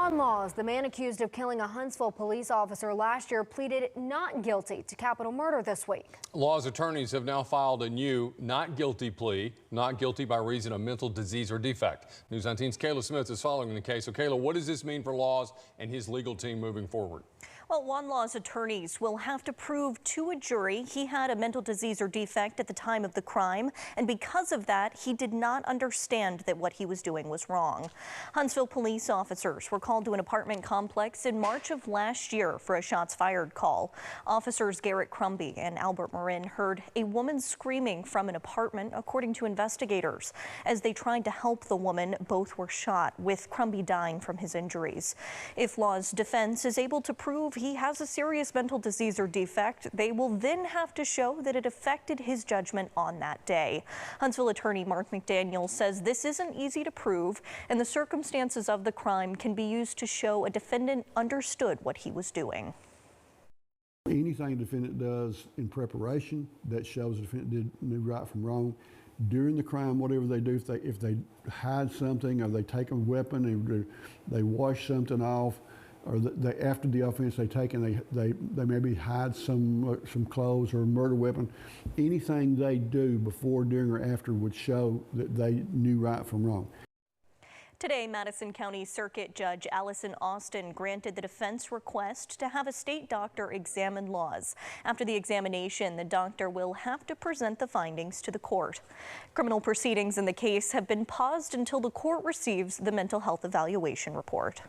Juan Laws, the man accused of killing a Huntsville police officer last year, pleaded not guilty to capital murder this week. Laws attorneys have now filed a new not guilty plea, not guilty by reason of mental disease or defect. News 19's Kayla Smith is following the case. So Kayla, what does this mean for Laws and his legal team moving forward? Well, Juan Laws' attorneys will have to prove to a jury he had a mental disease or defect at the time of the crime, and because of that, he did not understand that what he was doing was wrong. Huntsville police officers were called to an apartment complex in March of last year for a shots fired call. Officers Garrett Crumby and Albert Marin heard a woman screaming from an apartment, according to investigators. As they tried to help the woman, both were shot, with Crumby dying from his injuries. If Laws' defense is able to prove he has a serious mental disease or defect, they will then have to show that it affected his judgment on that day. Huntsville attorney Mark McDaniel says this isn't easy to prove, and the circumstances of the crime can be used to show a defendant understood what he was doing. Anything a defendant does in preparation that shows the defendant knew right from wrong. During the crime, whatever they do, if they hide something or they take a weapon and they wash something off, or after the offense they maybe hide some clothes or a murder weapon. Anything they do before, during, or after would show that they knew right from wrong. Today, Madison County Circuit Judge Allison Austin granted the defense request to have a state doctor examine Laws. After the examination, the doctor will have to present the findings to the court. Criminal proceedings in the case have been paused until the court receives the mental health evaluation report.